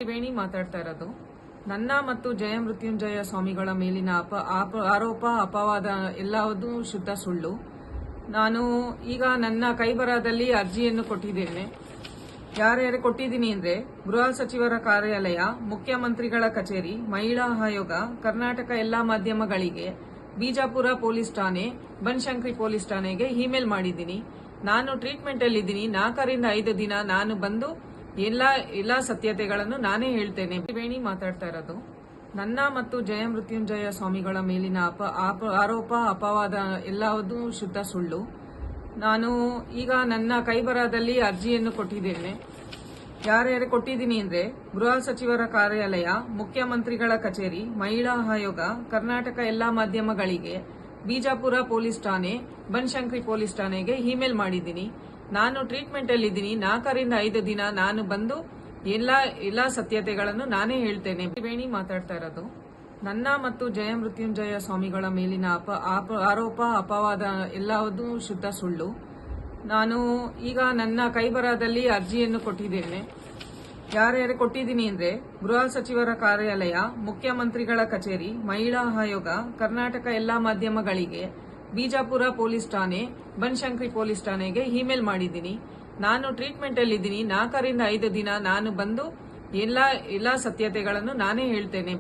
ವೇಣಿ ಮಾತಾಡ್ತಾ ಇರೋದು. ನನ್ನ ಮತ್ತು ಜಯಮೃತ್ಯುಂಜಯ ಸ್ವಾಮಿಗಳ ಮೇಲಿನ ಆರೋಪ ಅಪವಾದ ಎಲ್ಲವೂ ಶುದ್ಧ ಸುಳ್ಳು. ನಾನು ಈಗ ನನ್ನ ಕೈಬರಹದಲ್ಲಿ ಅರ್ಜಿಯನ್ನು ಕೊಟ್ಟಿದ್ದೇನೆ. ಯಾರ್ಯಾರು ಕೊಟ್ಟಿದ್ದೀನಿ ಅಂದ್ರೆ ಗೃಹ ಸಚಿವರ ಕಾರ್ಯಾಲಯ, ಮುಖ್ಯಮಂತ್ರಿಗಳ ಕಚೇರಿ, ಮಹಿಳಾ ಆಯೋಗ, ಕರ್ನಾಟಕ ಎಲ್ಲಾ ಮಾಧ್ಯಮಗಳಿಗೆ, ಬಿಜಾಪುರ ಪೊಲೀಸ್ ಠಾಣೆ, ಬನಶಂಕರಿ ಪೊಲೀಸ್ ಠಾಣೆಗೆ ಇಮೇಲ್ ಮಾಡಿದ್ದೀನಿ. ನಾನು ಟ್ರೀಟ್ಮೆಂಟ್ ಅಲ್ಲಿದ್ದೀನಿ. 4 ರಿಂದ 5 ದಿನ ನಾನು ಬಂದು ಎಲ್ಲಾ ಸತ್ಯತೆಗಳನ್ನು ನಾನೇ ಹೇಳ್ತೇನೆ. ವೇಣಿ ಮಾತಾಡ್ತಾ ಇರೋದು. ನನ್ನ ಮತ್ತು ಜಯಮೃತ್ಯುಂಜಯ ಸ್ವಾಮಿಗಳ ಮೇಲಿನ ಆರೋಪ ಅಪವಾದ ಎಲ್ಲವೂ ಶುದ್ಧ ಸುಳ್ಳು. ನಾನು ಈಗ ನನ್ನ ಕೈಬರಹದಲ್ಲಿ ಅರ್ಜಿಯನ್ನು ಕೊಟ್ಟಿದ್ದೇನೆ. ಯಾರ್ಯಾರು ಕೊಟ್ಟಿದ್ದೀನಿ ಅಂದ್ರೆ ಗೃಹ ಸಚಿವರ ಕಾರ್ಯಾಲಯ, ಮುಖ್ಯಮಂತ್ರಿಗಳ ಕಚೇರಿ, ಮಹಿಳಾ ಆಯೋಗ, ಕರ್ನಾಟಕ ಎಲ್ಲಾ ಮಾಧ್ಯಮಗಳಿಗೆ, ಬಿಜಾಪುರ ಪೊಲೀಸ್ ಠಾಣೆ, ಬನಶಂಕರಿ ಪೊಲೀಸ್ ಠಾಣೆಗೆ ಇಮೇಲ್ ಮಾಡಿದ್ದೀನಿ. ನಾನು ಟ್ರೀಟ್ಮೆಂಟ್ ಅಲ್ಲಿದ್ದೀನಿ. 4 ರಿಂದ 5 ದಿನ ನಾನು ಬಂದು ಎಲ್ಲಾ ಸತ್ಯತೆಗಳನ್ನು ನಾನೇ ಹೇಳ್ತೇನೆ. ವೇಣಿ ಮಾತಾಡ್ತಾ ಇರೋದು. ನನ್ನ ಮತ್ತು ಜಯಮೃತ್ಯುಂಜಯ ಸ್ವಾಮಿಗಳ ಮೇಲಿನ ಆರೋಪ ಅಪವಾದ ಎಲ್ಲವೂ ಶುದ್ಧ ಸುಳ್ಳು. ನಾನು ಈಗ ನನ್ನ ಕೈಬರಹದಲ್ಲಿ ಅರ್ಜಿಯನ್ನು ಕೊಟ್ಟಿದ್ದೇನೆ. ಯಾರ್ಯಾರು ಕೊಟ್ಟಿದ್ದೀನಿ ಅಂದ್ರೆ ಗೃಹ ಸಚಿವರ ಕಾರ್ಯಾಲಯ, ಮುಖ್ಯಮಂತ್ರಿಗಳ ಕಚೇರಿ, ಮಹಿಳಾ ಆಯೋಗ, ಕರ್ನಾಟಕ ಎಲ್ಲಾ ಮಾಧ್ಯಮಗಳಿಗೆ, ಬಿಜಾಪುರ ಪೊಲೀಸ್ ಠಾಣೆ, ಬನಶಂಕರಿ ಪೊಲೀಸ್ ಠಾಣೆಗೆ ಇಮೇಲ್ ಮಾಡಿದ್ದೀನಿ. ನಾನು ಟ್ರೀಟ್ಮೆಂಟ್ ಅಲ್ಲಿದ್ದೀನಿ. 4 ರಿಂದ 5 ದಿನ ನಾನು ಬಂದು ಎಲ್ಲಾ ಸತ್ಯತೆಗಳನ್ನು ನಾನೇ ಹೇಳ್ತೇನೆ.